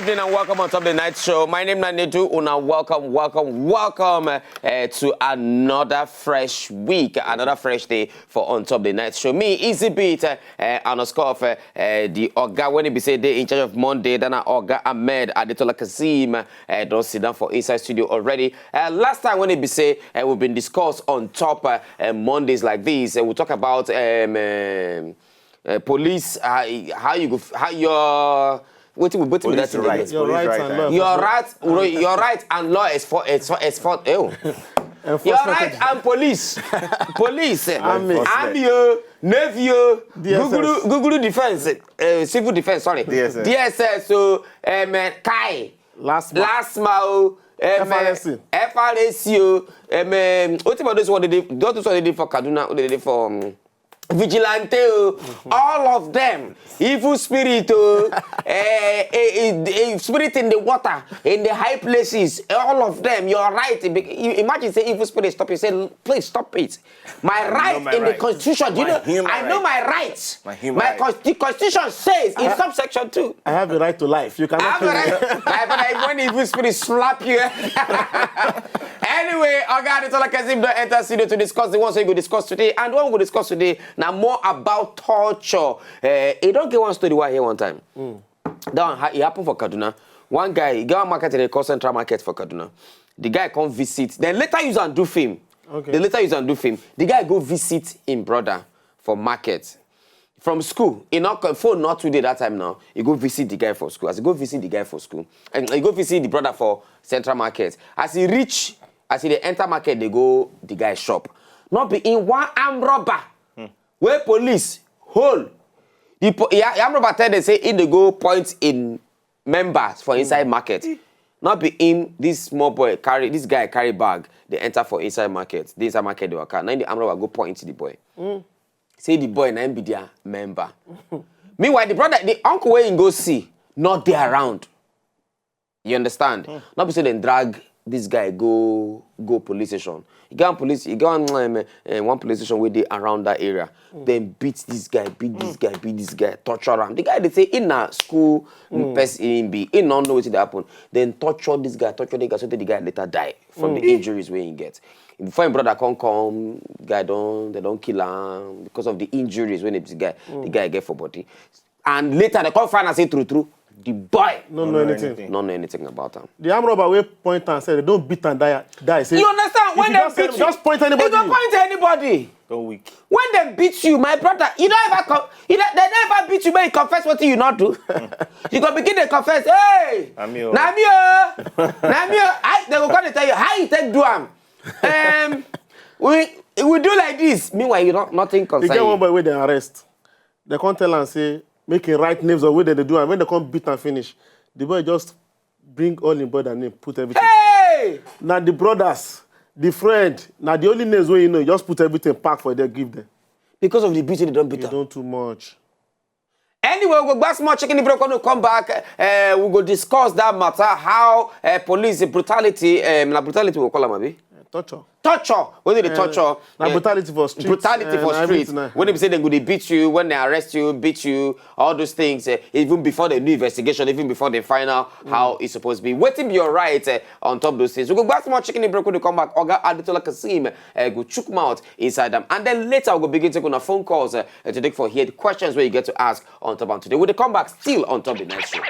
evening and welcome on Top of the Night Show. My name is Nanedu. Una welcome to another fresh week, another fresh day for On Top of the Night Show. Me, Easy Beat, and of course, the Oga, when he be say day in charge of Monday, then Oga Ahmed Adetola Kazeem don't sit down for inside studio already. Last time when he be say we've been discussed on top Mondays like this, we talk about police, how your What right. Your right and law is for your right and police, army, navy, Google defense, civil defense. Sorry, DSS. So Kai, Lastma, FRSC. What about this? What they did? Those what they did for Kaduna? What they did for? Vigilante, all of them, evil spirit, spirit in the water, in the high places, all of them. You're right. You imagine say evil spirit stop. You say, please stop it. My right in the Constitution. You know, I know my rights. The Constitution says in subsection 2. I have the right to life. You cannot. But when evil spirit slap you. Anyway, Ahmed Adetola Kazeem don't enter studio to discuss the ones we will discuss today, and what we will discuss today. Now more about torture. It don't get one story why here one time. That one it happened for Kaduna. One guy, he got a market in the call central market for Kaduna. The guy come visit. Then later use and do film. Okay. The guy go visit him brother for market. From school, he not phone not today that time now. He go visit the guy for school. As he go visit the guy for school, and he go visit the brother for central market. As he they enter market, they go the guy's shop. Not be in one armed robber. Where police hold the armed robber tell they say in the go point in members for inside market. Not be in this small boy this guy carry bag. They enter for inside market. The inside market they work out. Now the armed robber go point to the boy. Say the boy na be their member. Meanwhile, the uncle where he go see, not there around. You understand? Not be say they drag this guy go police station. He go on one police station where they around that area. Then beat this guy, torture him. The guy they say in a school person he don't know what happen. Then torture the guy so that the guy later die from the injuries where he gets. Before his brother come, they don't kill him because of the injuries when the guy get for body. And later they come find and say true. The boy don't know anything about him. The arm robber will point and say they don't beat and die. Say, you understand? When they beat you, just point anybody. You don't point anybody. Don't weak. When they beat you, my brother, they never beat you, but you confess what you not do. You go begin to confess, hey, Namio. They go come to tell you how you take do am. We do like this. Meanwhile, you don't nothing concern. You get one boy where they arrest. They can't tell and say, making right names of where they do, and when they come beat and finish, the boy just bring all in brother name, put everything. Hey! Now the brothers, the friend, now the only names where you know, just put everything pack for them, give them. Because of the beauty they don't beat them. They don't too much. Anyway, we'll go back small chicken if we're going to come back. We'll go discuss that matter, how police brutality, brutality we'll call them, maybe. Torture. When they torture. Brutality for street. When they say they're going to beat you, when they arrest you, beat you, all those things, even before the new investigation, even before the final, how it's supposed to be. Waiting be your right on top of those things. We'll go back small chicken if we're going to come back. Ahmed Adetola Kazeem go chook them out inside them. And then later we'll begin taking phone calls to take for here the questions where you get to ask on top of today. We'll come back still on top of the night show.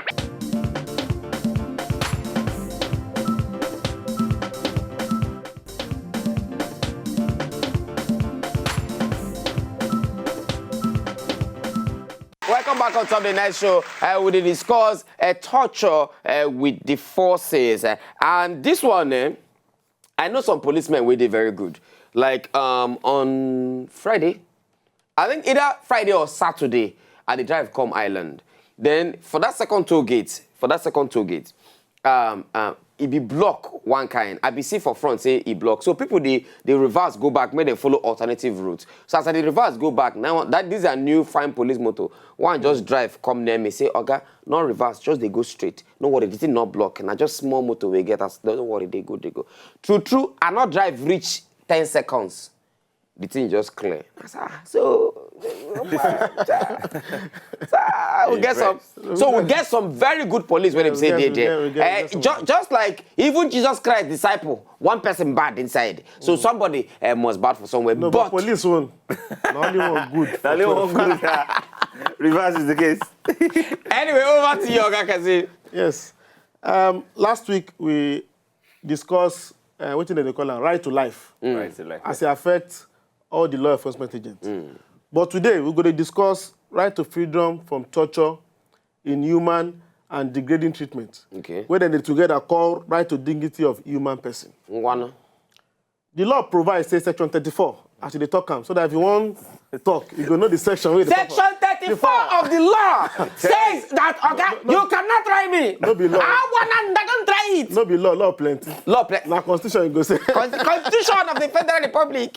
Welcome back on Top of the Night Show. We will discuss torture with the forces. And this one, I know some policemen were very good. Like on Friday, I think either Friday or Saturday, at the drive come island. Then for that second toll gate, it be block one kind. I be see for front say it block. So people they reverse go back, make them follow alternative routes. So as they reverse go back, now that these are new fine police motto. One just drive, come near me, say, Oga, not reverse, just they go straight. No worry, they did not block. And I just small motor we get us. Don't worry, they go. True, I not drive reach 10 seconds. The thing just clear. I said, so We get some. So we get some very good police when they say they. Just like even Jesus Christ disciple, one person bad inside. So somebody must bad for somewhere. No, but police one, the only one good. The only one good. Reverse is the case. Anyway, over to you, Oga Kazeem. Yes. Last week we discussed what they call right to life. Right to life. As it affects all the law enforcement agents. But today we're going to discuss right to freedom from torture, inhuman and degrading treatment. Okay. Where they together call right to dignity of human person. One. The law provides, say, section 34, as they talk, so that if you want to talk, you go know the section where Section 34 of the law says that, okay, you cannot try me. No be law. I don't try it. No be law plenty. Law plenty. Now constitution, you go say. Constitution of the Federal Republic.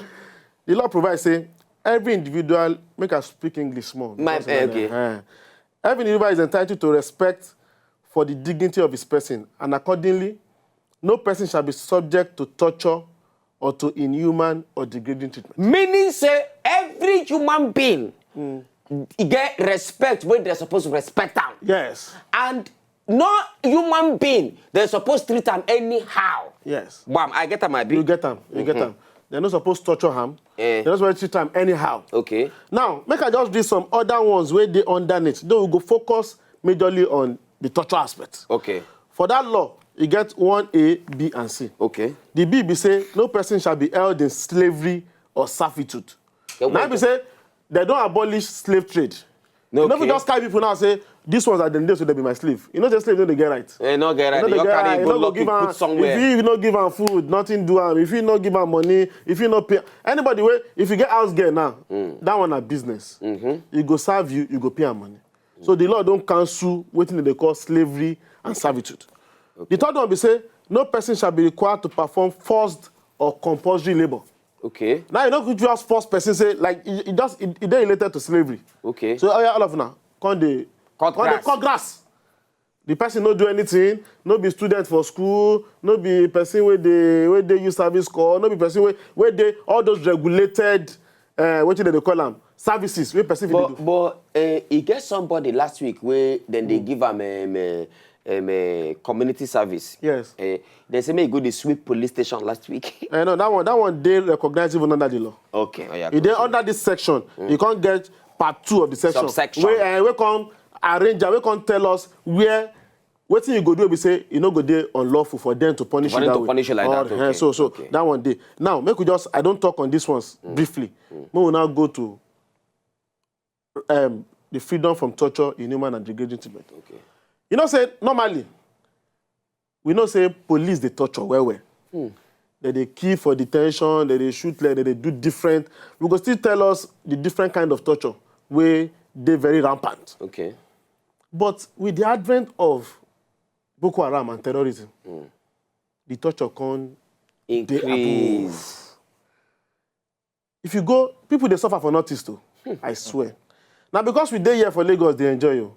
The law provides, say, every individual, make us speak English small. Okay. Every individual is entitled to respect for the dignity of his person, and accordingly, no person shall be subject to torture or to inhuman or degrading treatment. Meaning, say, every human being get respect when they're supposed to respect them. Yes. And no human being, they're supposed to treat them anyhow. Yes. Bam, I get them, I be. You get them. You get them. They're not supposed to torture him. They're not supposed to treat him anyhow. Okay. Now, make I just read some other ones where they underneath. Then we go focus majorly on the torture aspect. Okay. For that law, you get 1A, B, and C. Okay. The B be say, no person shall be held in slavery or servitude. Okay, now be say, they don't abolish slave trade. No, You know, just carry people now say, these ones are the days so they be my slave. You know, the slave, they get right. No get right. You carry go lock you put somewhere. If you not give them food, nothing do them. If you not give them money, if you not pay anybody, if you get house girl now, that one a business. You go serve you go pay them money. So the law don't cancel what they call slavery and servitude. Okay. The third one be say, no person shall be required to perform forced or compulsory labor. Okay. Now you know could just force person say like it related to slavery. Okay. So all of now cut grass. The person not do anything, no be student for school, no be person where they use service call, no be person where they all those regulated what they call them services where person do. But he get somebody last week where then they give him community service. Yes. They say me go to sweep police station last week. No, that one they recognize even under the law. Okay. Oh, yeah, if they under this section, you can't get part 2 of the section. Subsection. We can arrange, we can tell us where what you go do. We say you know go there unlawful for them to punish you that way. Punish you like that. Okay. So okay. That one day. Now make we just I don't talk on this ones briefly. We will now go to the freedom from torture, inhuman and degrading treatment. Okay. You know, say normally, we know say police they torture well. That they kill for detention, that they shoot, that they do different. We go still tell us the different kind of torture where they very rampant. Okay. But with the advent of Boko Haram and terrorism, the torture can increase. If you go, people they suffer for notice too. I swear. Now because we dey here for Lagos, they enjoy you.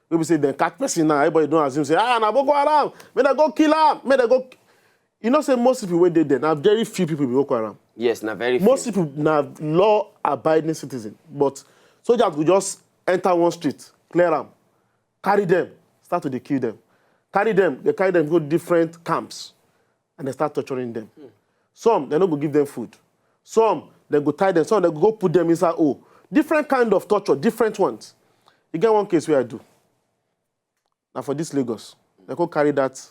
We say they catch person now, everybody don't assume say, na Boko Haram, may they go kill him, may they go. You know, say most people when they there, now very few people be Boko Haram. Yes, now very few. Most people now law-abiding citizens, but soldiers will just enter one street, clear them, carry them, start to kill them. Carry them, they carry them go different camps, and they start torturing them. Some, they don't go give them food. Some, they go tie them, some they go put them inside different kind of torture, different ones. You get one case where I do. Now for this Lagos, they go carry that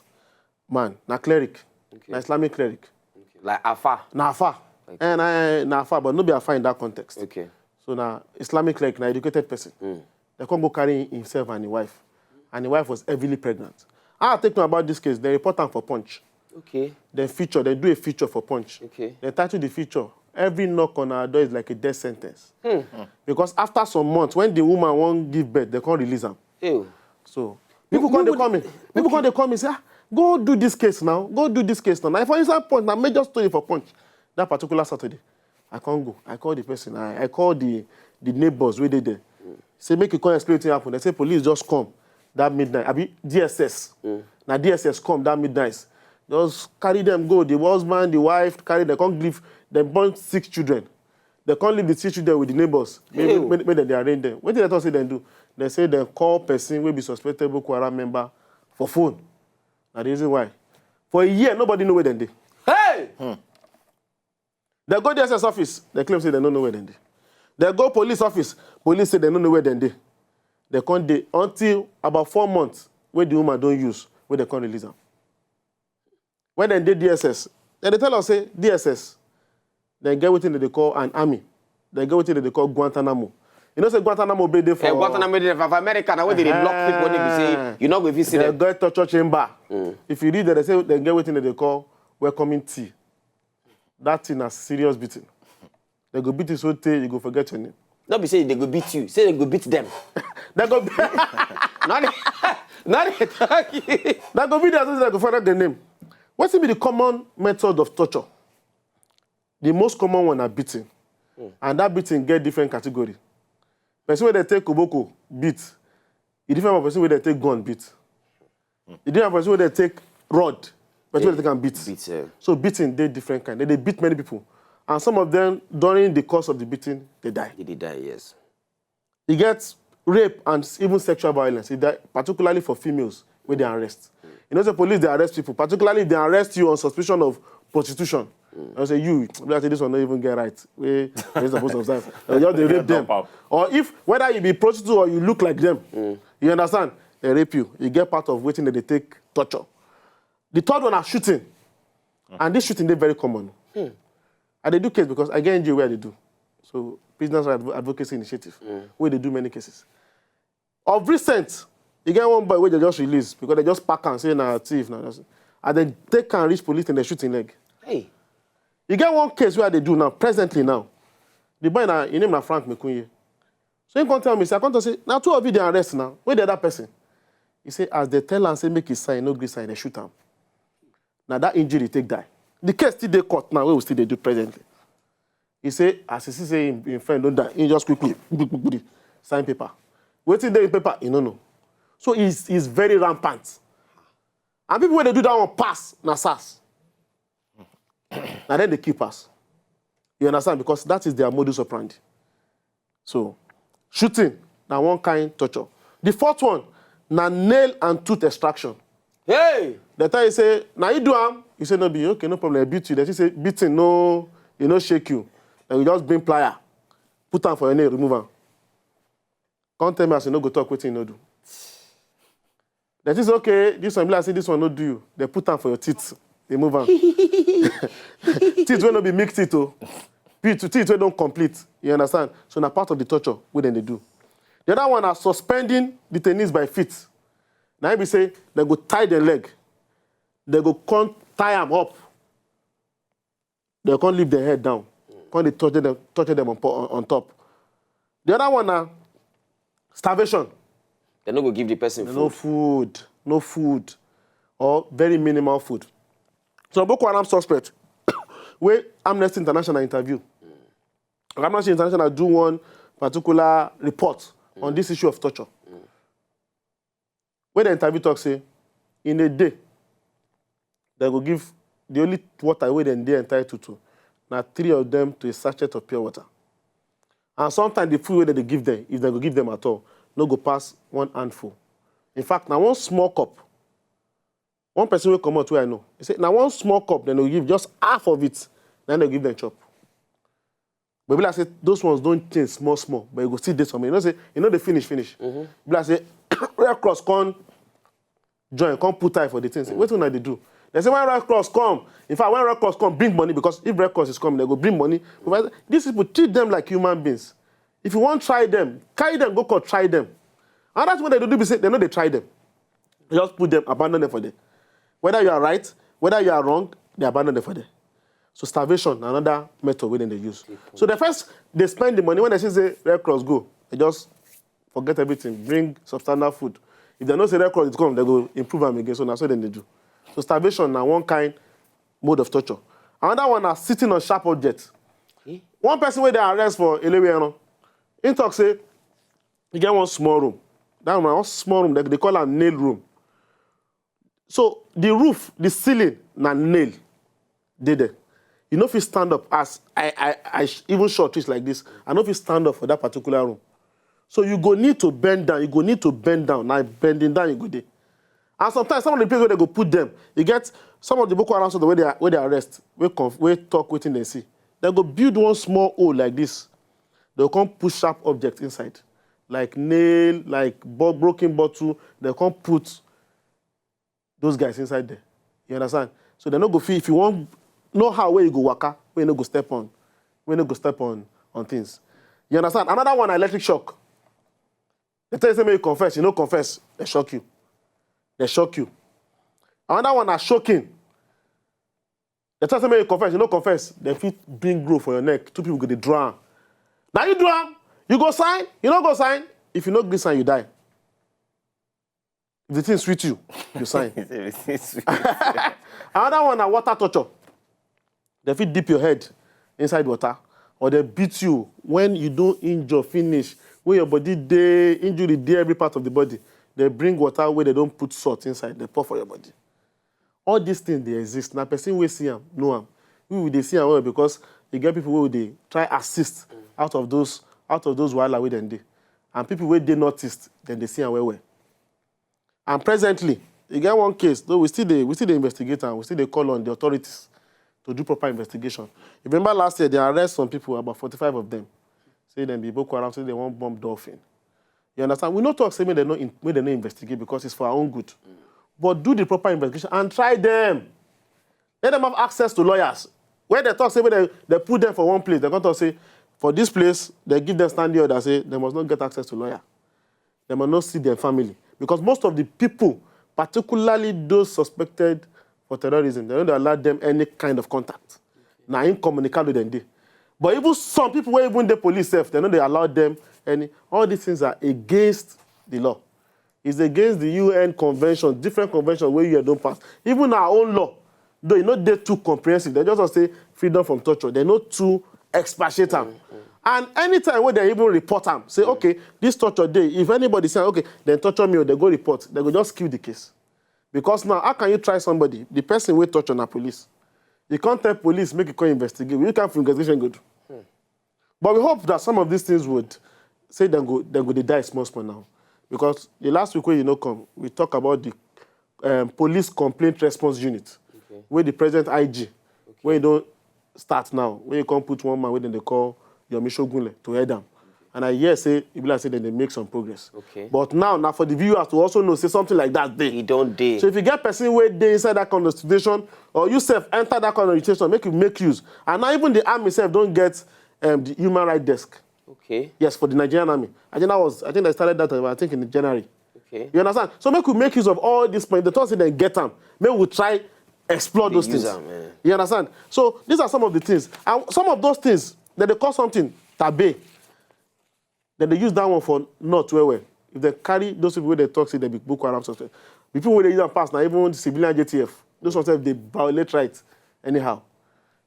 man, na cleric, na Islamic cleric. Okay. Like Afa. Na Afa. Okay. And na Afa, but no be Afa in that context. Okay. So na Islamic cleric, na educated person. They come go carry himself and his wife. And the wife was heavily pregnant. I take note about this case, they report them for Punch. Okay. They do a feature for Punch. Okay. They title the feature, every knock on our door is like a death sentence. Because after some months, when the woman won't give birth, they can't release them. Ew. So people come they call me say, go do this case now. Go do this case now. Now for instance, Punch, now major story for Punch. That particular Saturday, I can't go. I call the person. I call the neighbors where they there. Say make you come explain what happen. They say police just come that midnight. I be DSS. Now DSS come that midnight. Just carry them go. The husband, the wife, carry them. Come give them born 6 children. They can't leave the tissue there with the neighbors. Maybe they arrange them. What did they talk say they do? They say they call person will be suspected Boko Haram member for phone. Now the reason why. For a year, nobody know where they did. Hey! They go to the SS office, they claim say they don't know where they did. They go police office, police say they don't know where they did. They can't dey until about 4 months where the woman don't use, where they can't release them. When they did DSS, they tell us say DSS, they get within they call an army. They get within they call Guantanamo. You know say Guantanamo be there for Guantanamo be there for America. Now where they lock people when they say you not go visit them. They get torture chamber. If you read that, they say they get within they call welcoming tea. That thing is serious beating. They go beat you so tey you go forget your name. Not be say they go beat you. Say they go beat them. They go not they talk. They go beat them so they go forget the name. What's be the common method of torture? The most common one are beating. And that beating get different category. Person where they take koboko beat. The different person where they take gun beat. The different person where they take rod. Person where they can beat. So beating they different kind. They beat many people. And some of them, during the course of the beating, they die. They die, yes. You get rape and even sexual violence, particularly for females, where they arrest. You know, the police, they arrest people, particularly if they arrest you on suspicion of prostitution. I say, this one not even get right. You're supposed to observe. They rape them. Or if, whether you be prostitute or you look like them, you understand? They rape you. You get part of waiting that they take torture. The third one are shooting. And this shooting, they're very common. And they do case because I get NGO where they do. So Prisoners Advocacy Initiative, where they do many cases. Of recent, you get one boy where they just release because they just pack and say, nah, thief. Nah, and then take and reach police and they shoot in leg. Hey. You get one case where they do now, presently now. The boy, his name is Frank Mekunye. So he come tell me, say, I come to say, now 2 of you they arrest now. Where the other person? He say, as they tell and say, make his sign, no green sign, they shoot him. Now that injury take die. The case still they court now, where we still they do presently. He say, as he say in friend don't die, he just quickly sign paper. Waiting there in paper, he no know. So he's very rampant. And people when they do that one pass, na SARS. And then they keep us. You understand? Because that is their modus operandi. So shooting, now one kind torture. The fourth one, na nail and tooth extraction. Hey! The time you say, now you do am, you say no be okay, no problem, I beat you. Then you say beating, no, you no shake you. Then you just bring plier, put am for your nail, remove am. Come tell me as you no go talk, wetin you no do. Then you say okay, this one, I say this one no do you. They put am for your teeth, they move am. Teeth will not be mixed teeth, oh. Teeth will don't complete. You understand? So now part of the torture, what then they do. The other one are suspending the tennis by feet. Now if you say they go tie their leg. They go can't tie them up. They can't leave their head down. Can't they torture them on top. The other one are starvation. They no go give the person food. No food. Or very minimal food. So Boko Haram suspect, where Amnesty International interview. Amnesty International do one particular report on this issue of torture. Where the interview talk say, in a day, they will give the only water where they are entitled to. Now 3 of them to a sachet of pure water. And sometimes the food that they give them, if they go give them at all, no go pass 1 handful. In fact, now 1 small cup, one person will come out where I know. He said, now 1 small cup, then they'll give just half of it, then they'll give them chop. But people say, those ones don't change small, but you go see this for me. You know they finish. People say, Red Cross come join, come put tie for the things. What will they do? They say, when Red Cross come, in fact, when Red Cross come, bring money, because if Red Cross is coming, they go bring money. These people treat them like human beings. If you want to try them, carry them, go court, try them. And that's what they do, they know they try them. They just put them, abandon them for them. Whether you are right, whether you are wrong, they abandon them for them. So starvation, another method where they use. So they spend the money. When they say Red Cross go, they just forget everything, bring substandard food. If they don't say Red Cross is come, they go improve them again. So that's what they do. So starvation is one kind mode of torture. Another one is sitting on sharp objects. One person where they arrest for Elewe, in talk say, you get 1 small room. That one small room, they call it nail room. So the roof, the ceiling, na nail, they there. You know if you stand up as I even short trees like this, I know if you stand up for that particular room. So you go need to bend down. You go need to bend down. Now bending down, you go there. And sometimes some of the places where they go put them, you get some of the Boko Haram, so the way they arrest, we talk, waiting they see. They go build one small hole like this. They'll come put sharp objects inside, like nail, like broken bottle. They'll come put those guys inside there. You understand? So they no go feel if you want know how where you go waka, where you no go step on, things. You understand? Another one, electric shock. They tell you say you confess, you no confess, they shock you. They shock you. Another one are shocking. They tell you confess, you no confess, they fit bring growth for your neck. 2 people go to drown. Now you drown, you go sign, you don't go sign. If you no go sign, you die. If the thing sweet you sign. Another one are water torture. They fit dip your head inside water, or they beat you when you don't injure, finish. When your body dey injury dey every part of the body, they bring water where they don't put salt inside, they pour for your body. All these things they exist. Now person will see them, know them. We will they see them well because you get people who they try assist out of those while away then they. And people where they noticed, then they see them well. And presently, you get one case, though we still the investigate and we still they call on the authorities to do proper investigation. You remember last year they arrest some people, about 45 of them. Say them be Boko Haram, say they want bomb dolphin. You understand? We not talk say they no investigate because it's for our own good. But do the proper investigation and try them. Let them have access to lawyers. When they talk, say they put them for one place, they're going to say, for this place, they give them standing order, say they must not get access to lawyer. They must not see their family. Because most of the people, particularly those suspected for terrorism, they don't allow them any kind of contact. Now, incommunicado with them. But even some people, where even the police self, they know they allow them any. All these things are against the law. It's against the UN convention, different conventions where you don't pass. Even our own law, though you know they're too comprehensive, they just say freedom from torture. They're not too expatiate them. And anytime when they even report them, say, okay, this torture day, if anybody say, okay, then torture me or they go report, they go just kill the case. Because now, how can you try somebody, the person will torture na police? You can't tell police, make it come investigate. You can't investigation good. But we hope that some of these things would say they die small now. Because the last week when come, we talk about the police complaint response unit, where the present IG, when you don't start now, when you can't put one man, when they call your Shogunle to head them. And I hear say, Ibila say that they make some progress. Okay. But now for the viewers to also know, say something like that day. You don't day. So if you get person where they inside that kind of situation, or you self enter that kind of situation, make use. And now even the army self don't get the human rights desk. Okay. Yes, for the Nigerian army. I think they started that, I think in January. Okay. You understand? So we make use of all these points. The thought say they get them. Maybe we try explore those things. You understand? So these are some of the things. And some of those things, that they call something tabe. Then they use that one for not well. If they carry those people where they talk, say they be Boko Haram suspect. People where they use them pass now, even the civilian JTF, those ones they violate rights anyhow.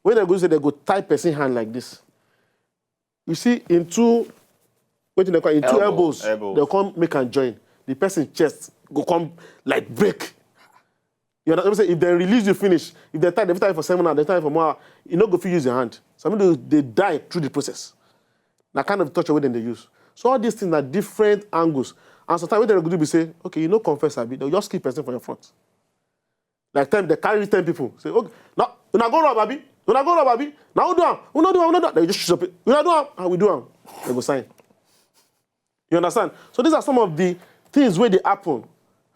When they go say they go tie person hand like this. You see, in two elbows, they'll come make and join. The person's chest go come like break. You know what I'm saying? If they release you, finish. If they tie for 7 hours, they tie for more hours, you not go fit use your hand. Some people they die through the process. That kind of torture way they use. So all these things are different angles. And sometimes when they go do say, okay, you know confess Sabi, they'll just keep person for your front. Like they carry 10 people. Say, okay, now go rob Abi. Now who do them? Who not do them? They just shoot up. We not do them. And we do them. They go sign. You understand? So these are some of the things where they happen.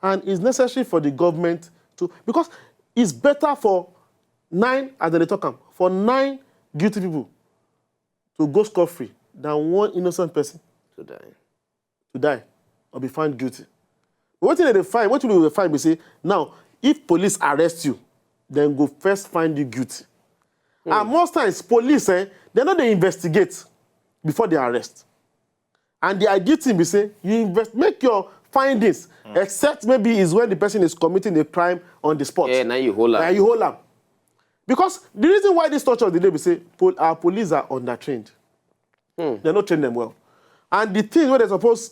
And it's necessary for the government to, because it's better for 9, as they talk them, for 9 guilty people to go scot-free than 1 innocent person to die or be found guilty. But what will they find? We say, now, if police arrest you, then go first find you guilty. And most times, police, they know they investigate before they arrest. And the ideal thing we say, make your findings, except maybe is when the person is committing a crime on the spot. Yeah, now you hold up. Because the reason why this torture today, we say, our police are undertrained. They're not trained them well. And the things where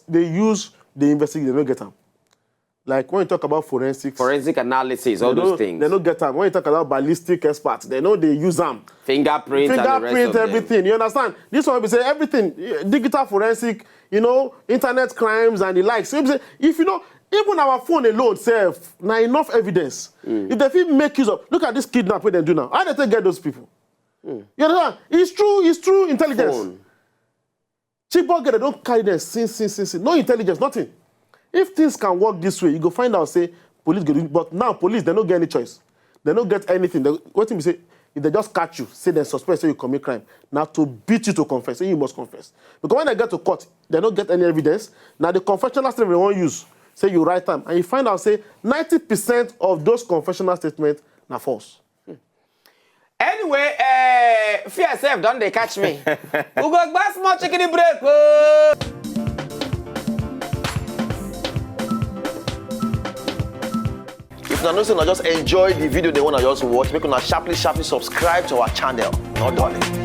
they use, they investigate, they don't get them. Like when you talk about forensics. Forensic analysis, all those things. They don't get them. When you talk about ballistic experts, they know they use them. Fingerprint, and the rest of everything. Them. You understand? This one we say everything, digital forensic, internet crimes and the likes. So if you know, even our phone alone, now enough evidence. If they feel make use of, look at this kidnap what they do now. How did they get those people? You understand? It's true intelligence. Phone. Chibok, they don't carry them since. No intelligence, nothing. If things can work this way, you go find out, say, police go do, but now police, they don't get any choice. They don't get anything. What thing we say, if they just catch you, say they suspect, say you commit crime, now to beat you to confess, say you must confess. Because when they get to court, they don't get any evidence. Now the confessional statement they won't use, say you write them, and you find out, say, 90% of those confessional statements are false. Anyway, fear yourself, don't they catch me? We go back small chicken break. Oh. If you know, just enjoy the video they want to just watch, make una sharply subscribe to our channel. Not done.